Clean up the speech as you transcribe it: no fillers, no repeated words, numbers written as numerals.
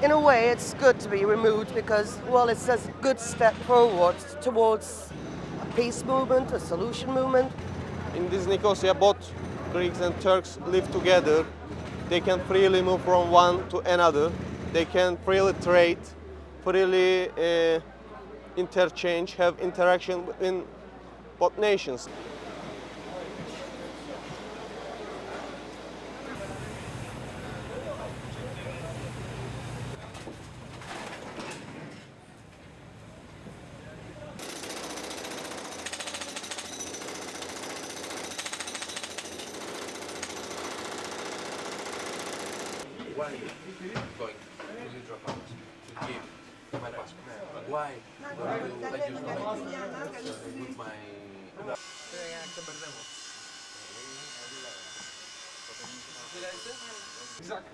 In a way, it's good to be removed because, well, it's a good step forward towards a peace movement, a solution movement. In this Nicosia, both Greeks and Turks live together. They can freely move from one to another. They can freely trade, freely interchange, have interaction in both nations. Why going to the drop out to give my passport? Why don't I use my with my Exact.